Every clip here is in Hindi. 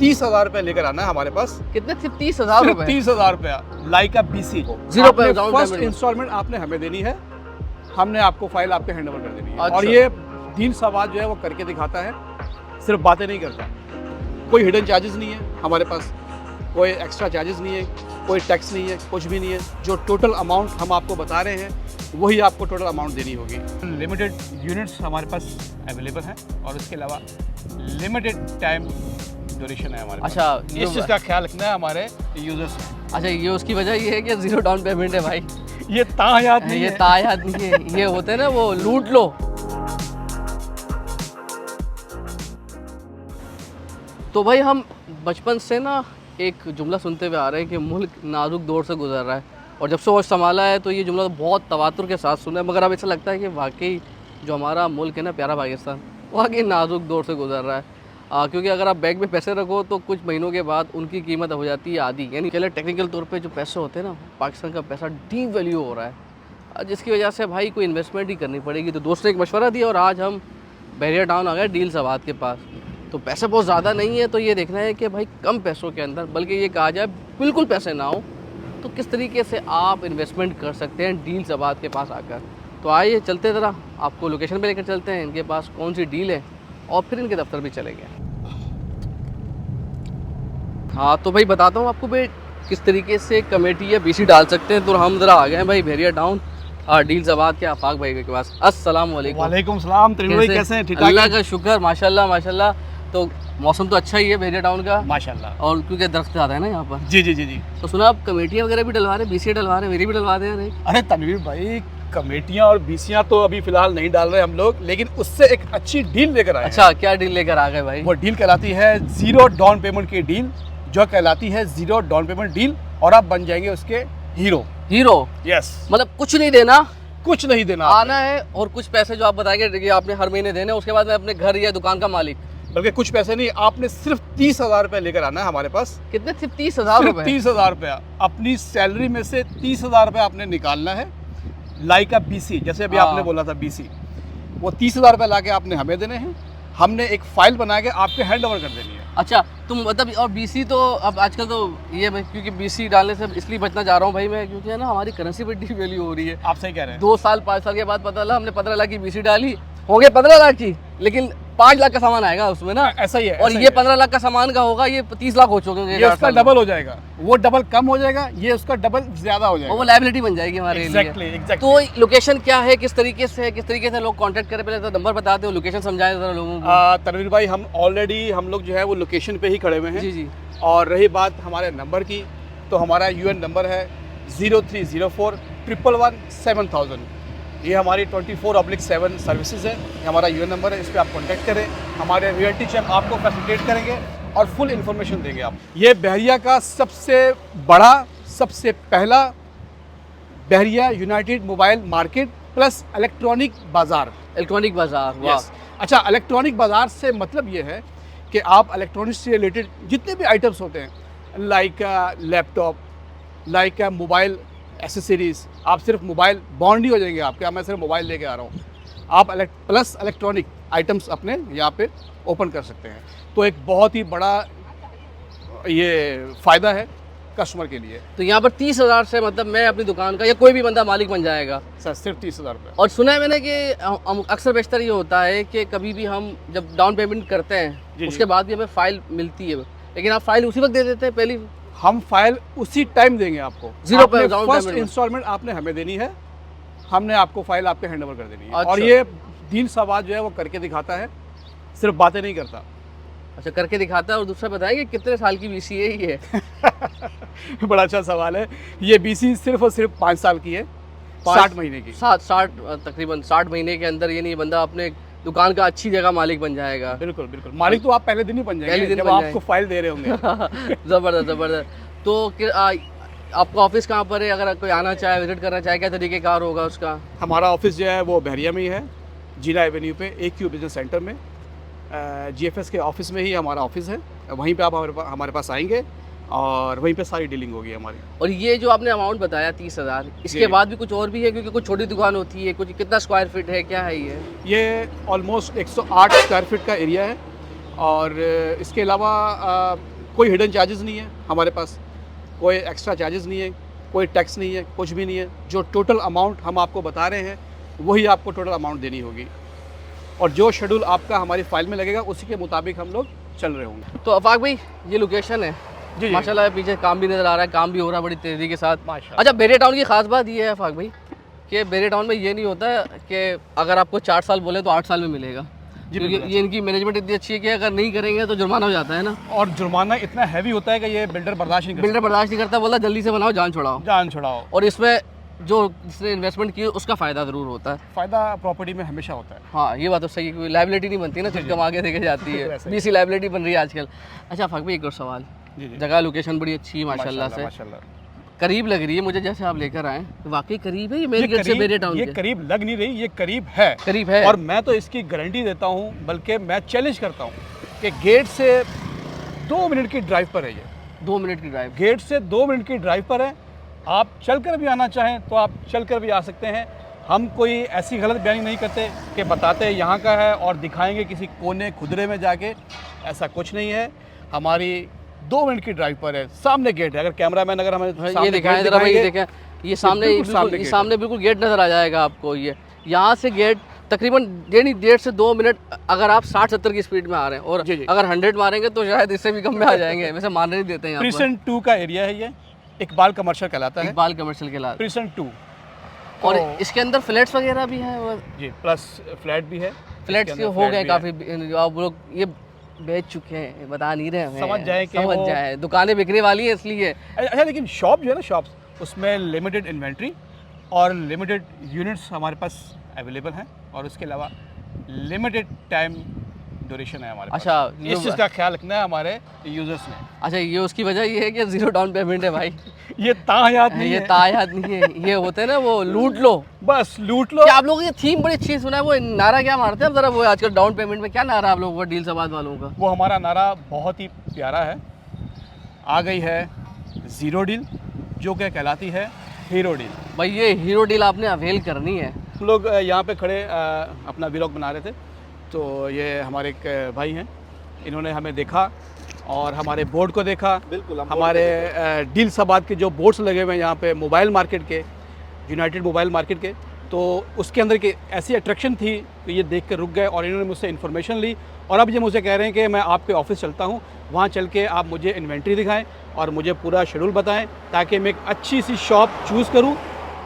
30,000 रुपए लेकर आना है हमारे पास। कितने? सिर्फ 30,000 रुपए? 30,000 रुपया लाइका BC 0 down first payment. Installment आपने हमें देनी है, हमने आपको फाइल आपके हैंड ओवर कर देनी है। अच्छा। और ये डील सवाद जो है वो करके दिखाता है, सिर्फ बातें नहीं करता। कोई हिडन चार्जेस नहीं है हमारे पास, कोई एक्स्ट्रा चार्जेस नहीं है, कोई टैक्स नहीं है, कुछ भी नहीं है। जो टोटल अमाउंट हम आपको बता रहे हैं वही आपको टोटल अमाउंट देनी होगी। लिमिटेड यूनिट्स हमारे पास अवेलेबल हैं और उसके अलावा लिमिटेड टाइम ड्यूरेशन है हमारे पास। अच्छा, इस चीज़ का ख्याल रखना है हमारे यूजर्स से। अच्छा, ये उसकी वजह ये है कि 0 डाउन पेमेंट है भाई। ये तायाद नहीं ये है। तायाद नहीं है, ये होते हैं ना वो लूट लो। तो भाई हम बचपन से ना एक जुमला सुनते हुए आ रहे हैं कि मुल्क नाजुक दौर से गुजर रहा है, और जब से वो संभाला है तो ये जुमला तो बहुत तवातुर के साथ सुना है। मगर अब ऐसा लगता है कि वाकई जो हमारा मुल्क है ना, प्यारा पाकिस्तान, वाकई नाजुक दौर से गुजर रहा है। क्योंकि अगर आप बैंक में पैसे रखो तो कुछ महीनों के बाद उनकी कीमत हो जाती है आधी। यानी चले टेक्निकल तौर पे जो पैसे होते हैं ना, पाकिस्तान का पैसा डी वैल्यू हो रहा है, जिसकी वजह से भाई कोई इन्वेस्टमेंट ही करनी पड़ेगी। तो दोस्त ने एक मशवरा दिया और आज हम बहरिया टाउन आ गए डील सवाद के पास। तो पैसे बहुत ज़्यादा नहीं है, तो ये देखना है कि भाई कम पैसों के अंदर, बल्कि ये कहा जाए बिल्कुल पैसे ना हो, तो किस तरीके से आप इन्वेस्टमेंट कर सकते हैं डील सवाद के पास आकर। तो आइए चलते ज़रा आपको लोकेशन पे लेकर चलते हैं, इनके पास कौन सी डील है और फिर इनके दफ्तर भी चलेंगे। हाँ तो भाई बताता हूँ आपको भाई किस तरीके से कमेटी या BC डाल सकते हैं। तो हम ज़रा आ गए हैं भाई बहरिया टाउन डील सवाद के आफाक भाई के पास। अस्सलाम वालेकुम। वालेकुम सलाम। तरीन भाई कैसे हैं? ठीक ठाक? अल्लाह का शुक्र, माशाल्लाह माशाल्लाह। तो मौसम तो अच्छा ही है बहरिया टाउन का माशाल्लाह। और क्योंकि दरख्त ज़्यादा है ना यहाँ पर। जी जी जी जी। तो सुना आप कमेटियाँ वगैरह भी डलवा रहे हैं, BC डलवा रहे हैं, मेरी भी डलवा दे रहे हैं। अरे तनवीर भाई, कमेटियां और BCयां तो अभी फिलहाल नहीं डाल रहे हम लोग, लेकिन उससे एक अच्छी डील लेकर आए हैं। अच्छा, क्या डील लेकर आ गए भाई? वो डील कहलाती है 0 डाउन पेमेंट की डील, जो कहलाती है 0 डाउन पेमेंट डील, और आप बन जाएंगे उसके हीरो। हीरो? यस। मतलब कुछ नहीं देना, कुछ नहीं देना, आना है और कुछ पैसे जो आप बताएंगे कि आपने हर महीने देने, उसके बाद मैं अपने घर या दुकान का मालिक। बल्कि कुछ पैसे नहीं, आपने सिर्फ 30,000 रुपए लेकर आना है हमारे पास। कितने? सिर्फ 30,000 रुपए? 30,000 रुपया अपनी सैलरी में से 30,000 रुपये आपने निकालना है। लाइका BC, जैसे अभी आपने बोला था BC, वो 30,000 रुपये ला के आपने हमें देने हैं, हमने एक फाइल बना के आपके हैंड ओवर कर देनी है। अच्छा, तुम मतलब और BC तो अब आजकल तो ये मैं क्योंकि BC डालने से इसलिए बचना चाह रहा हूँ भाई मैं, क्योंकि है ना हमारी करेंसी पर डी वैल्यू हो रही है। आप सही कह रहे हैं। 2 साल 5 साल के बाद पता लगा हमने 15 लाख की BC डाली, होंगे 15 लाख की, लेकिन 5 लाख का सामान आएगा उसमें ना। ऐसा ही है। और ये 15 लाख का सामान का होगा, ये 30 लाख हो चुके हैं। ये उसका डबल हो जाएगा, वो डबल कम हो जाएगा, ये उसका डबल ज्यादा हो जाएगा। वो लायबिलिटी बन जाएगी हमारे लिए। तो लोकेशन क्या है, किस तरीके से लोग कांटेक्ट करें? पहले तो नंबर बता दो, लोकेशन समझाएं जरा लोगों को। तनवीर भाई, हम ऑलरेडी हम लोग जो है वो लोकेशन पे ही खड़े हुए हैं। जी जी। और रही बात हमारे नंबर की, तो हमारा UN नंबर है 0304 111 7000। ये हमारी 24/7 सर्विसेज है, ये हमारा UN नंबर है, इस पर आप कॉन्टैक्ट करें। हमारे रियल्टी चेक आपको फैसिलिटेट करेंगे और फुल इन्फॉर्मेशन देंगे आप। ये बहरिया का सबसे बड़ा, सबसे पहला बहरिया United mobile market plus electronic बाज़ार। इलेक्ट्रॉनिक बाज़ार, वाह। अच्छा, इलेक्ट्रॉनिक बाज़ार से मतलब ये है कि आप इलेक्ट्रॉनिक्स से रिलेटेड जितने भी आइटम्स होते हैं, like laptop, like mobile accessories, आप सिर्फ मोबाइल बॉन्ड ही हो जाएंगे आपके। मैं सिर्फ मोबाइल लेके आ रहा हूँ, आप प्लस इलेक्ट्रॉनिक आइटम्स अपने यहाँ पे ओपन कर सकते हैं। तो एक बहुत ही बड़ा ये फ़ायदा है कस्टमर के लिए। तो यहाँ पर 30,000 से मतलब मैं अपनी दुकान का या कोई भी बंदा मालिक बन जाएगा सर, सिर्फ 30,000 रुपये। और सुना है मैंने कि अक्सर बेशतर ये होता है कि कभी भी हम जब डाउन पेमेंट करते हैं उसके बाद भी हमें फाइल मिलती है, लेकिन आप फाइल उसी वक्त दे देते हैं? पहली हम फाइल उसी टाइम देंगे आपको। 0 पे डाउन फर्स्ट पेमेंट। इंस्टॉलमेंट आपने हमें देनी है, हमने आपको फाइल आपके हैंड ओवर कर देनी है। अच्छा। और ये डील सवाद जो है वो करके दिखाता है, सिर्फ बातें नहीं करता। अच्छा, करके दिखाता है। और दूसरा बताएंगे कितने साल की BC है ये? बड़ा अच्छा सवाल है। ये BC सिर्फ और सिर्फ 5 साल की है, 60 महीने की। 60 तकरीबन 60 महीने के अंदर ये नहीं बंदा अपने दुकान का अच्छी जगह मालिक बन जाएगा। बिल्कुल बिल्कुल, मालिक तो आप पहले दिन ही बन जाएंगे जब आपको फाइल दे रहे होंगे। ज़बरदस्त ज़बरदस्त। तो आपका ऑफिस कहाँ पर है? अगर कोई आना चाहे, विजिट करना चाहे, क्या तरीक़ेकार होगा उसका? हमारा ऑफिस जो है वो बहरिया में ही है, जीना एवेन्यू पे AQ बिजनेस सेंटर में। GFS के ऑफिस में ही हमारा ऑफिस है, वहीं पे आप हमारे पास आएंगे और वहीं पे सारी डीलिंग होगी हमारी। और ये जो आपने अमाउंट बताया 30,000, इसके बाद भी कुछ और भी है? क्योंकि कुछ छोटी दुकान होती है, कुछ कितना स्क्वायर फीट है, क्या है ये? ये ऑलमोस्ट 108 स्क्वायर फीट का एरिया है और इसके अलावा कोई हिडन चार्जेस नहीं है हमारे पास, कोई एक्स्ट्रा चार्जेस नहीं है, कोई टैक्स नहीं है, कुछ भी नहीं है। जो टोटल अमाउंट हम आपको बता रहे हैं वही आपको टोटल अमाउंट देनी होगी, और जो शेड्यूल आपका हमारी फाइल में लगेगा उसी के मुताबिक हम लोग चल रहे होंगे। तो अफाक भाई ये लोकेशन है जी जी। माशाल्लाह, पीछे काम भी नज़र आ रहा है, काम भी हो रहा है बड़ी तेज़ी के साथ। माशाल्लाह। अच्छा, बेरिया टाउन की खास बात ये है अफाक भाई कि बेरिया टाउन में ये नहीं होता है कि अगर आपको 4 साल बोले तो 8 साल में मिलेगा, जी क्योंकि बिल्कुल। ये इनकी मैनेजमेंट इतनी अच्छी है कि अगर नहीं करेंगे तो जुर्माना हो जाता है ना। और जुर्माना इतना हैवी होता है कि ये बिल्डर बर्दाश्त नहीं कर बिल्डर बर्दाश्त नहीं करता, बोला जल्दी से बनाओ जान छुड़ाओ। सकता। जान छुड़ाओ। और इसमें जो जिसने इन्वेस्टमेंट की उसका फ़ायदा ज़रूर होता है। फ़ायदा प्रॉपर्टी में हमेशा होता है। हाँ ये बात तो सही है, कोई लाइबिलिटी नहीं बनती ना, चिटकम आगे देके जाती है, वैसे ही। बीसी लाइबिलिटी बन रही है आजकल। अच्छा अफाक भाई एक और सवाल, जी जी। जगह लोकेशन बड़ी अच्छी है माशाल्लाह से, माशाल्लाह। करीब लग रही है मुझे, जैसे आप लेकर आए तो वाकई करीब है ये ये मेन गेट से बेरिया टाउन ये के करीब लग नहीं रही, ये करीब है। करीब है। और मैं तो इसकी गारंटी देता हूँ, बल्कि मैं चैलेंज करता हूँ कि गेट से 2 मिनट की ड्राइव पर है ये। 2 मिनट की ड्राइव। गेट से 2 मिनट की ड्राइव पर है। आप चलकर भी आना चाहें तो आप चलकर भी आ सकते हैं। हम कोई ऐसी गलत बयानी नहीं करते कि बताते हैं यहाँ का है और दिखाएंगे किसी कोने खुदरे में जाके, ऐसा कुछ नहीं है। हमारी 2 मिनट की ड्राइव पर है, सामने गेट है। अगर कैमरामैन अगर हमें ये दिखाएं जरा भाई, ये दिखाएंगे, देखें ये सामने बिल्कुल सामने ये गेट सामने बिल्कुल गेट नज़र आ जाएगा आपको। ये यहाँ से गेट तकरीबन 1.5 से 2 मिनट, अगर आप 60-70 की स्पीड में आ रहे हैं, और जी, जी। अगर 100 मारेंगे तो शायद इससे भी कम में आ जाएंगे। वैसे मारने नहीं देते हैं यहाँ पर। प्रिसन 2 का एरिया है ये, इकबाल कमर्शियल कहलाता है। इकबाल कमर्शियल के लाल। प्रिसन 2 और तो- इसके अंदर फ्लैट्स वगैरह भी हैं, और जी, प्लस फ्लैट भी है। फ्लैट्स इसके के अंदर हो फ्लैट गए भी है। काफ़ी, आप लोग ये बेच चुके हैं, बता नहीं रहे हैं, समझ जाएं कि समझ वो- जाए दुकानें बिकने वाली है इसलिए। अच्छा, लेकिन शॉप जो है ना, शॉप्स उसमें लिमिटेड इन्वेंट्री और लिमिटेड यूनिट्स हमारे पास अवेलेबल हैं, और उसके अलावा लिमिटेड टाइम ड्यूरेशन है हमारे अच्छा, पास। इस चीज़ का ख्याल रखना है हमारे यूजर्स ने। अच्छा ये उसकी वजह ये है कि 0 डाउन पेमेंट है भाई। ये तायात नहीं ये है, तायात नहीं है, ये होते हैं ना वो लूट लो। बस लूट लो। क्या आप लोगों की थीम बड़ी अच्छी सुना है, वो नारा क्या मारते हैं आप जरा, वो आजकल डाउन पेमेंट में क्या नारा आप लोगों का डील समाज वालों का? वो हमारा नारा बहुत ही प्यारा है। आ गई है 0 डील, जो कि कहलाती है हीरो डील। भाई ये हीरो डील आपने अवेल करनी है। हम लोग यहाँ पे खड़े अपना व्लॉग बना रहे थे, तो ये हमारे एक भाई हैं, इन्होंने हमें देखा और हमारे बोर्ड को देखा। बिल्कुल, हम हमारे डील सबाद के जो बोर्ड्स लगे हुए हैं यहाँ पे मोबाइल मार्केट के, यूनाइटेड मोबाइल मार्केट के, तो उसके अंदर की ऐसी अट्रैक्शन थी कि ये देख कर रुक गए, और इन्होंने मुझसे इन्फॉर्मेशन ली, और अब ये मुझे कह रहे हैं कि मैं आपके ऑफिस चलता हूँ, वहाँ चल के आप मुझे इन्वेंट्री दिखाएं और मुझे पूरा शेड्यूल बताएं, ताकि मैं एक अच्छी सी शॉप चूज़ करूँ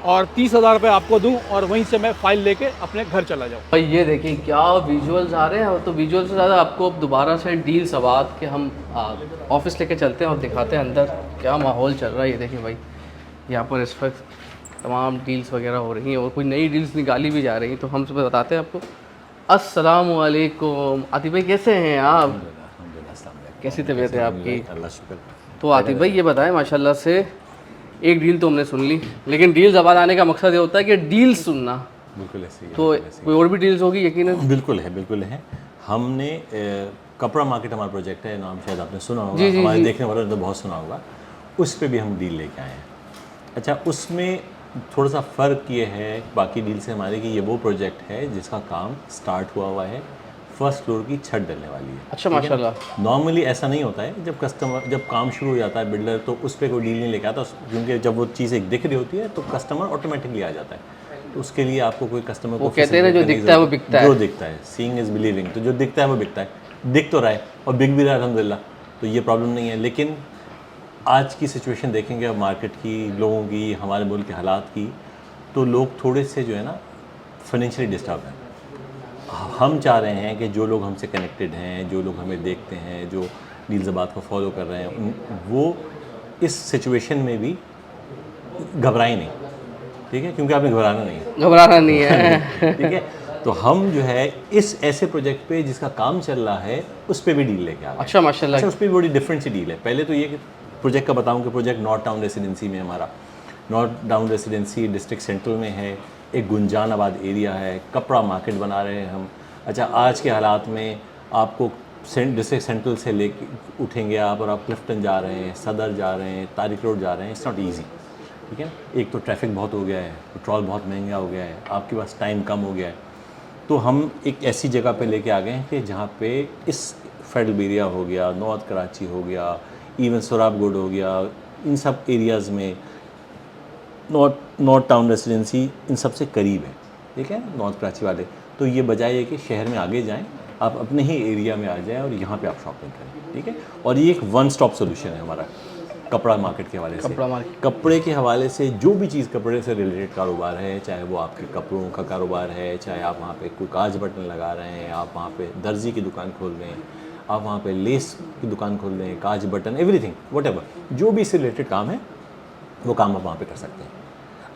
और 30,000 रुपये आपको दूं, और वहीं से मैं फ़ाइल लेके अपने घर चला जाऊँ। भाई ये देखिए क्या विजुअल्स आ रहे हैं, और तो विजुअल से ज़्यादा आपको अब दोबारा से डील सवाद के हम ऑफिस लेके चलते हैं और दिखाते हैं अंदर क्या माहौल चल रहा है। ये देखिए भाई यहाँ पर इस वक्त तमाम डील्स वगैरह हो रही हैं, और कोई नई डील्स निकाली भी जा रही हैं, तो हम सब बताते हैं आपको। अस्सलामुअलैकुम आतिफ भाई, कैसे हैं आप? कैसी तबीयत है आपकी? अल्लाह शुक्र। तो आतिफ भाई ये बताएं, माशाल्लाह से एक डील तो हमने सुन ली, लेकिन डील जबाद आने का मकसद ये होता है कि डील सुनना, बिल्कुल ऐसे ही है, तो कोई और भी डील्स होगी यकीनन। बिल्कुल है, बिल्कुल है। हमने कपड़ा मार्केट हमारा प्रोजेक्ट है, नाम शायद आपने सुना होगा, जी, जी, हमारे जी। देखने वालों ने तो बहुत सुना होगा। उस पे भी हम डील लेके आए हैं। अच्छा, उसमें थोड़ा सा फ़र्क ये है बाकी डील से हमारे कि ये वो प्रोजेक्ट है जिसका काम स्टार्ट हुआ है, फर्स्ट फ्लोर की छत डलने वाली है। अच्छा माशाल्लाह। नॉर्मली ऐसा नहीं होता है, जब काम शुरू हो जाता है बिल्डर, तो उस पर कोई डील नहीं लेके आता, क्योंकि जब वो चीज़ एक दिख रही होती है तो कस्टमर ऑटोमेटिकली आ जाता है। तो उसके लिए आपको कोई कस्टमर वो कहते हैं ना, जो दिखता है वो बिकता है। जो दिखता है, सीइंग इज बिलीविंग, तो जो दिखता है वो बिकता है। दिख तो रहा है और बिक भी रहा है अल्हम्दुलिल्लाह, तो ये प्रॉब्लम नहीं है। लेकिन आज की सिचुएशन देखेंगे अब मार्केट की, लोगों की, हमारे मुल्क के हालात की, तो लोग थोड़े से जो है ना फाइनेंशियली डिस्टर्ब हैं। हम चाह रहे हैं कि जो लोग हमसे कनेक्टेड हैं, जो लोग हमें देखते हैं, जो डील ज़बात को फॉलो कर रहे हैं, वो इस सिचुएशन में भी घबराएं नहीं, ठीक है, क्योंकि आपने घबराना नहीं है, घबराना नहीं है। ठीक है। तो हम जो है इस ऐसे प्रोजेक्ट पे जिसका काम चल रहा है उस पे भी डील लेके आ गए। अच्छा माशाल्लाह। अच्छा, उस पर भी बड़ी डिफरेंट सी डील है। पहले तो ये कि प्रोजेक्ट का बताऊं कि प्रोजेक्ट नॉर्थ टाउन रेसिडेंसी में, हमारा north town residency district central में है, एक गुंजानाबाद एरिया है, कपड़ा मार्केट बना रहे हैं हम। अच्छा, आज के हालात में आपको डिस्ट्रिक्ट सेंट्रल से लेके उठेंगे आप और आप क्लिफ्टन जा रहे हैं, सदर जा रहे हैं, तारिक रोड जा रहे हैं, इट्स नॉट ईजी, ठीक है। एक तो ट्रैफिक बहुत हो गया है, पेट्रोल बहुत महंगा हो गया है, आपके पास टाइम कम हो गया है। तो हम एक ऐसी जगह पे लेके आ गए हैं कि जहाँ पे इस फेडलबेरिया हो गया, नॉर्थ कराची हो गया, इवन सोराबगोड हो गया, इन सब एरियाज़ में नॉर्थ टाउन रेसिडेंसी इन सबसे करीब है, ठीक है, नॉर्थ कराची वाले। तो ये बजाय है कि शहर में आगे जाएं, आप अपने ही एरिया में आ जाएं और यहाँ पे आप शॉपिंग करें, ठीक है। और ये एक वन स्टॉप सोल्यूशन है हमारा कपड़ा मार्केट के हवाले से। कपड़ा मार्केट, कपड़े के हवाले से जो भी चीज़ कपड़े से रिलेटेड कारोबार है, चाहे वो आपके कपड़ों का कारोबार है, चाहे आप वहाँ पे कोई काज बटन लगा रहे हैं, आप वहाँ पे दर्जी की दुकान खोल रहे हैं, आप वहाँ पे लेस की दुकान खोल रहे हैं, काज बटन, एवरीथिंग व्हाटएवर, जो भी इससे रिलेटेड काम है वो काम आप वहाँ पे कर सकते हैं।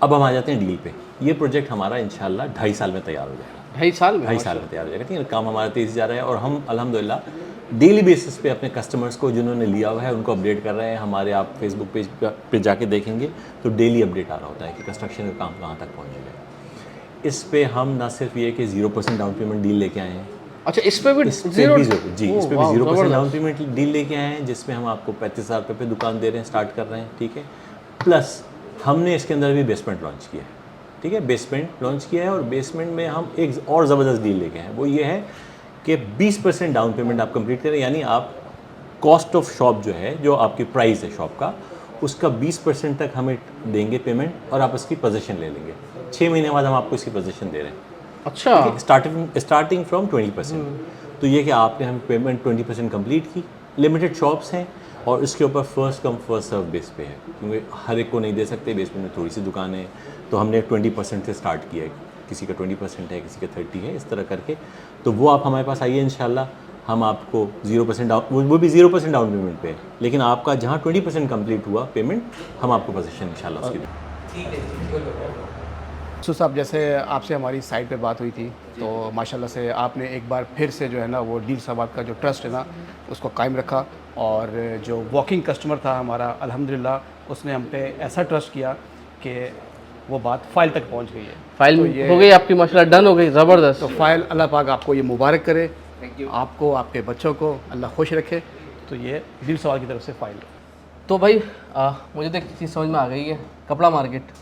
अब हम आ जाते हैं डील पे। ये प्रोजेक्ट हमारा इंशाल्लाह 2.5 साल में तैयार हो जाएगा। 2.5 साल में? 2.5 साल में तैयार हो जाएगा, ठीक है। काम हमारा तेज़ जा रहा है और हम अल्हम्दुलिल्लाह डेली बेसिस पे अपने कस्टमर्स को जिन्होंने लिया हुआ है उनको अपडेट कर रहे हैं। हमारे आप फेसबुक पेज पे जाके देखेंगे तो डेली अपडेट आ रहा होता है कि कंस्ट्रक्शन का काम कहाँ तक पहुँच गया। इस पे हम ना सिर्फ ये कि 0% डाउन पेमेंट डील लेके आए हैं, अच्छा, इस पे भी इस पे जीरो? भी जी, इस पे भी वाह, 0% डाउन जबरदस्त। पेमेंट डील लेके आए हैं, जिसमें हम आपको 35,000 रुपये पे दुकान दे रहे हैं, स्टार्ट कर रहे हैं, ठीक है। प्लस हमने इसके अंदर भी बेसमेंट लॉन्च किया है, ठीक है, बेसमेंट लॉन्च किया है। और बेसमेंट में हम एक और ज़बरदस्त डील लेके हैं, वो ये है कि 20% डाउन पेमेंट आप कंप्लीट करें, यानी आप कॉस्ट ऑफ शॉप जो है, जो आपकी प्राइस है शॉप का, उसका 20% तक हमें देंगे पेमेंट और आप इसकी पोजीशन ले लेंगे। 6 महीने बाद हम आपको इसकी पोजीशन दे रहे हैं, अच्छा, स्टार्टिंग फ्रॉम 20%। तो ये कि आपने हम पेमेंट 20% कंप्लीट की, लिमिटेड शॉप्स हैं और इसके ऊपर first come first serve base पे है, क्योंकि हर एक को नहीं दे सकते, बेसमेंट में थोड़ी सी दुकान है, तो हमने 20% से स्टार्ट किया है, किसी का 20% है, किसी का 30 है, इस तरह करके। तो वो आप हमारे पास आइए इंशाल्लाह, हम आपको 0% डाउन, वो भी 0% डाउन पेमेंट पे है, लेकिन आपका जहाँ 20% कंप्लीट हुआ पेमेंट, हम आपको पोजीशन इंशाल्लाह उसकी सो साहब, जैसे आपसे हमारी साइट पे बात हुई थी तो माशाल्लाह से आपने एक बार फिर से जो है ना वो डील सवाद का जो ट्रस्ट है ना उसको कायम रखा, और जो वॉकिंग कस्टमर था हमारा अल्हम्दुलिल्लाह उसने हम पे ऐसा ट्रस्ट किया कि वो बात फ़ाइल तक पहुंच गई है। फाइल तो ये हो गई आपकी, माशाल्लाह डन हो गई, ज़बरदस्त। तो फ़ाइल अल्लाह पाक आपको ये मुबारक करे, आपको, आपके बच्चों को अल्लाह खुश रखे। तो ये डील सवाद की तरफ से फ़ाइल। तो भाई मुझे तो एक चीज़ समझ में आ गई है, कपड़ा मार्केट,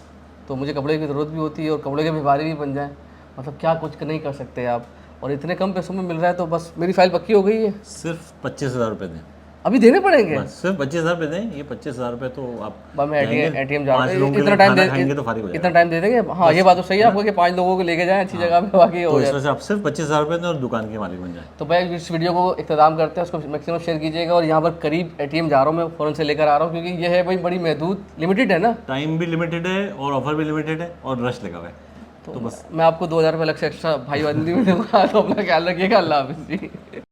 तो मुझे कपड़े की ज़रूरत भी होती है और कपड़े के व्यापारी भी बन जाएं, मतलब क्या कुछ नहीं कर सकते आप, और इतने कम पैसों में मिल रहा है, तो बस मेरी फ़ाइल पक्की हो गई है। सिर्फ 25,000 रुपये दें, अभी देने पड़ेंगे? बस सिर्फ 25,000 रुपये दें। ये 25,000 रुपये तो आप बस मैं एटीएम जा रहा 5 हूँ, लोगों के इतना लिए टाइम खाना दे, खाएंगे तो फारिग हो इतना जाएगा। टाइम दे देंगे। हाँ, ये बात तो सही है आपको कि 5 लोगों को लेके जाएं अच्छी जगह पे, बाकी हो तो इस जाए। वजह से आप सिर्फ 25,000 रुपये दें और दुकान के मालिक बन जाए। तो भाई इस वीडियो को इख्तिताम करते हैं, उसको मैक्सिमम शेयर कीजिएगा। और यहाँ पर करीब एटीएम जा रहा हूँ मैं, फ़ौरन से लेकर आ रहा हूँ, क्योंकि ये है भाई बड़ी महदूद, लिमिटेड है ना, टाइम भी लिमिटेड है और ऑफर भी लिमिटेड है और रश लगा हुआ है। तो बस मैं आपको 2,000 रुपये अलग से एक्स्ट्रा भाई बंदी में दूंगा। तो अपना ख्याल रखिएगा, अल्लाह हाफिज़ जी।